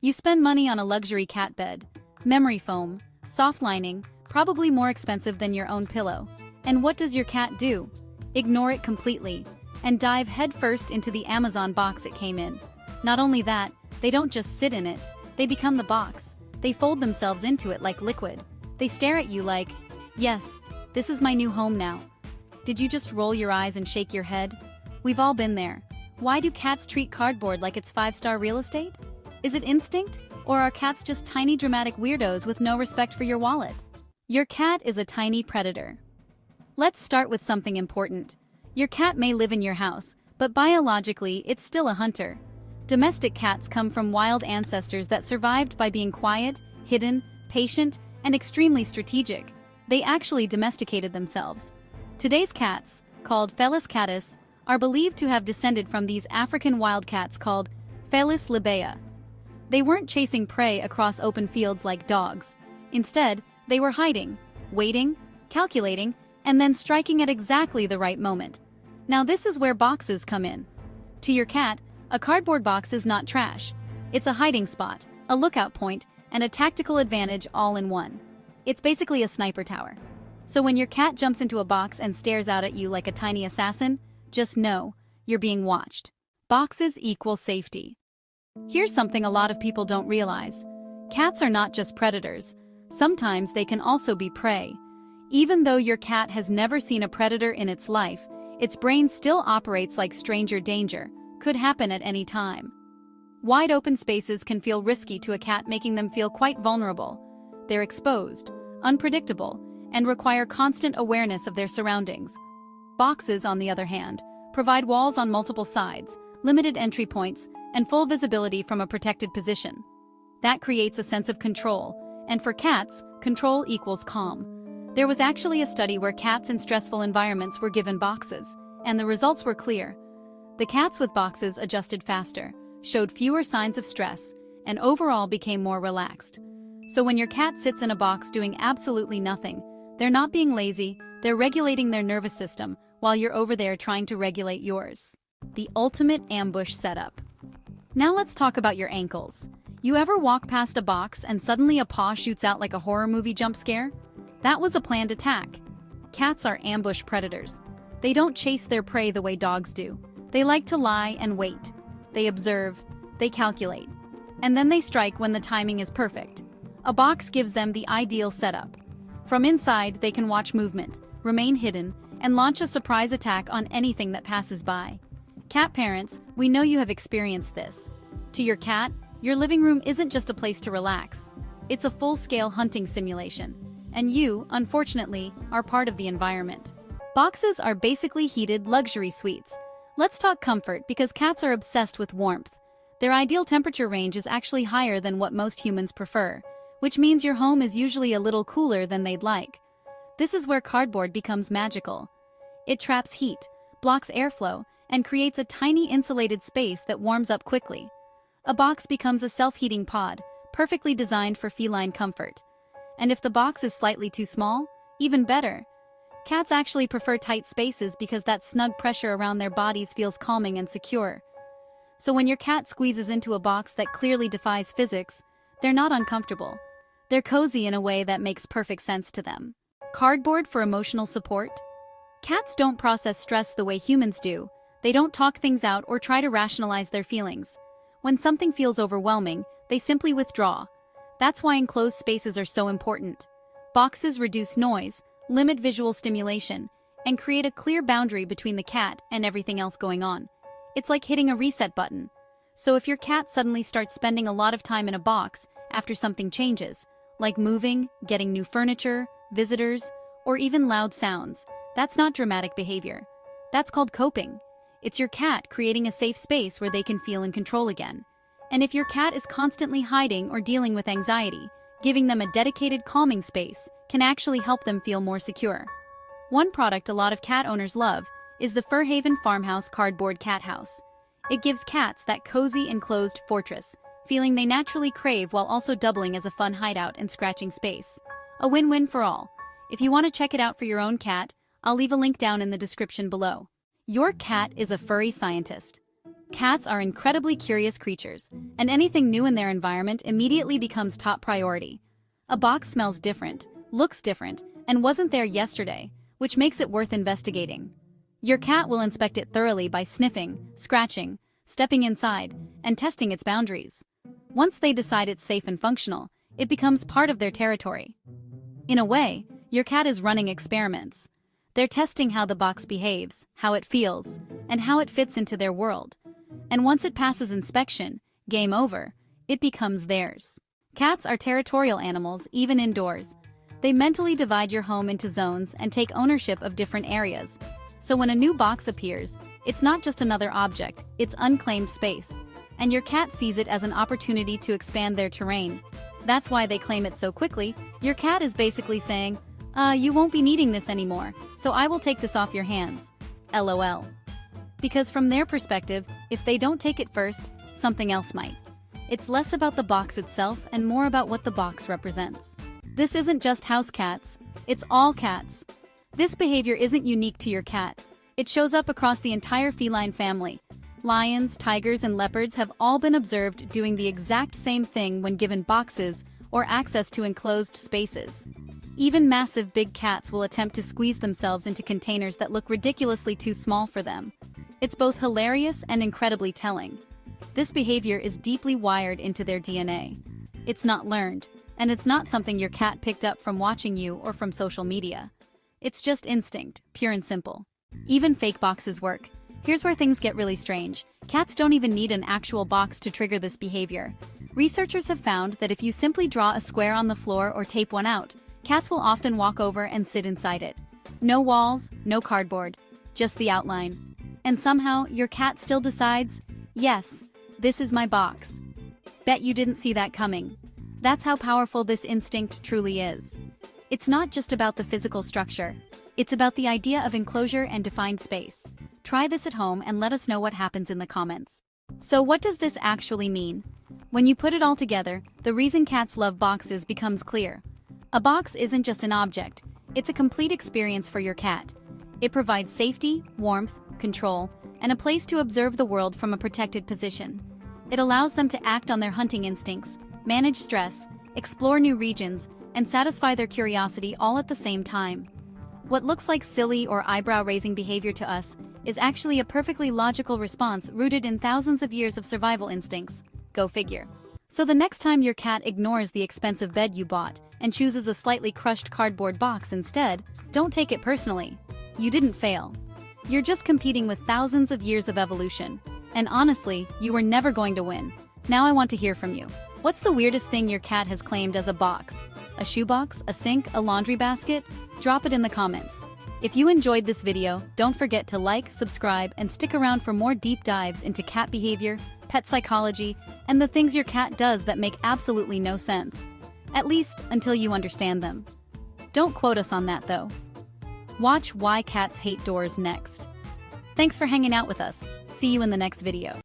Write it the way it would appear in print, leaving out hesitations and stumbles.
You spend money on a luxury cat bed, memory foam, soft lining, probably more expensive than your own pillow. And what does your cat do? Ignore it completely and dive headfirst into the Amazon box it came in. Not only that, they don't just sit in it, they become the box. They fold themselves into it like liquid. They stare at you like, yes, this is my new home now. Did you just roll your eyes and shake your head? We've all been there. Why do cats treat cardboard like it's five-star real estate? Is it instinct? Or are cats just tiny dramatic weirdos with no respect for your wallet? Your cat is a tiny predator. Let's start with something important. Your cat may live in your house, but biologically it's still a hunter. Domestic cats come from wild ancestors that survived by being quiet, hidden, patient, and extremely strategic. They actually domesticated themselves. Today's cats, called Felis catus, are believed to have descended from these African wildcats called Felis libea. They weren't chasing prey across open fields like dogs. Instead, they were hiding, waiting, calculating, and then striking at exactly the right moment. Now this is where boxes come in. To your cat, a cardboard box is not trash. It's a hiding spot, a lookout point, and a tactical advantage all in one. It's basically a sniper tower. So when your cat jumps into a box and stares out at you like a tiny assassin, just know, you're being watched. Boxes equal safety. Here's something a lot of people don't realize. Cats are not just predators. Sometimes they can also be prey. Even though your cat has never seen a predator in its life, its brain still operates like stranger danger, could happen at any time. Wide open spaces can feel risky to a cat, making them feel quite vulnerable. They're exposed, unpredictable, and require constant awareness of their surroundings. Boxes, on the other hand, provide walls on multiple sides, limited entry points, and full visibility from a protected position. That creates a sense of control, and for cats, control equals calm. There was actually a study where cats in stressful environments were given boxes, and the results were clear. The cats with boxes adjusted faster, showed fewer signs of stress, and overall became more relaxed. So when your cat sits in a box doing absolutely nothing, they're not being lazy, they're regulating their nervous system while you're over there trying to regulate yours. The ultimate ambush setup. Now let's talk about your ankles. You ever walk past a box and suddenly a paw shoots out like a horror movie jump scare? That was a planned attack. Cats are ambush predators. They don't chase their prey the way dogs do. They like to lie and wait. They observe, they calculate, and then they strike when the timing is perfect. A box gives them the ideal setup. From inside, they can watch movement, remain hidden, and launch a surprise attack on anything that passes by. Cat parents, we know you have experienced this. To your cat, your living room isn't just a place to relax. It's a full-scale hunting simulation. And you, unfortunately, are part of the environment. Boxes are basically heated luxury suites. Let's talk comfort, because cats are obsessed with warmth. Their ideal temperature range is actually higher than what most humans prefer, which means your home is usually a little cooler than they'd like. This is where cardboard becomes magical. It traps heat, blocks airflow, and creates a tiny insulated space that warms up quickly. A box becomes a self-heating pod, perfectly designed for feline comfort. And if the box is slightly too small, even better. Cats actually prefer tight spaces because that snug pressure around their bodies feels calming and secure. So when your cat squeezes into a box that clearly defies physics, they're not uncomfortable. They're cozy in a way that makes perfect sense to them. Cardboard for emotional support? Cats don't process stress the way humans do. They don't talk things out or try to rationalize their feelings. When something feels overwhelming, they simply withdraw. That's why enclosed spaces are so important. Boxes reduce noise, limit visual stimulation, and create a clear boundary between the cat and everything else going on. It's like hitting a reset button. So if your cat suddenly starts spending a lot of time in a box after something changes, like moving, getting new furniture, visitors, or even loud sounds, that's not dramatic behavior. That's called coping. It's your cat creating a safe space where they can feel in control again. And if your cat is constantly hiding or dealing with anxiety, giving them a dedicated calming space can actually help them feel more secure. One product a lot of cat owners love is the Fur Haven Farmhouse Cardboard Cat House. It gives cats that cozy enclosed fortress, feeling they naturally crave while also doubling as a fun hideout and scratching space. A win-win for all. If you want to check it out for your own cat, I'll leave a link down in the description below. Your cat is a furry scientist. Cats are incredibly curious creatures, and anything new in their environment immediately becomes top priority. A box smells different, looks different, and wasn't there yesterday, which makes it worth investigating. Your cat will inspect it thoroughly by sniffing, scratching, stepping inside, and testing its boundaries. Once they decide it's safe and functional, it becomes part of their territory. In a way, your cat is running experiments. They're testing how the box behaves, how it feels, and how it fits into their world. And once it passes inspection, game over, it becomes theirs. Cats are territorial animals, even indoors. They mentally divide your home into zones and take ownership of different areas. So when a new box appears, it's not just another object, it's unclaimed space. And your cat sees it as an opportunity to expand their terrain. That's why they claim it so quickly. Your cat is basically saying, you won't be needing this anymore, so I will take this off your hands. LOL. Because from their perspective, if they don't take it first, something else might. It's less about the box itself and more about what the box represents. This isn't just house cats, it's all cats. This behavior isn't unique to your cat. It shows up across the entire feline family. Lions, tigers, and leopards have all been observed doing the exact same thing when given boxes or access to enclosed spaces. Even massive big cats will attempt to squeeze themselves into containers that look ridiculously too small for them. It's both hilarious and incredibly telling. This behavior is deeply wired into their DNA. It's not learned, and it's not something your cat picked up from watching you or from social media. It's just instinct, pure and simple. Even fake boxes work. Here's where things get really strange. Cats don't even need an actual box to trigger this behavior. Researchers have found that if you simply draw a square on the floor or tape one out, cats will often walk over and sit inside it. No walls, no cardboard, just the outline. And somehow, your cat still decides, yes, this is my box. Bet you didn't see that coming. That's how powerful this instinct truly is. It's not just about the physical structure. It's about the idea of enclosure and defined space. Try this at home and let us know what happens in the comments. So what does this actually mean? When you put it all together, the reason cats love boxes becomes clear. A box isn't just an object, it's a complete experience for your cat. It provides safety, warmth, control, and a place to observe the world from a protected position. It allows them to act on their hunting instincts, manage stress, explore new regions, and satisfy their curiosity all at the same time. What looks like silly or eyebrow-raising behavior to us is actually a perfectly logical response rooted in thousands of years of survival instincts. Go figure. So the next time your cat ignores the expensive bed you bought and chooses a slightly crushed cardboard box instead, don't take it personally. You didn't fail. You're just competing with thousands of years of evolution. And honestly, you were never going to win. Now I want to hear from you. What's the weirdest thing your cat has claimed as a box? A shoebox, a sink, a laundry basket? Drop it in the comments. If you enjoyed this video, don't forget to like, subscribe, and stick around for more deep dives into cat behavior, pet psychology, and the things your cat does that make absolutely no sense. At least, until you understand them. Don't quote us on that, though. Watch Why Cats Hate Doors next. Thanks for hanging out with us. See you in the next video.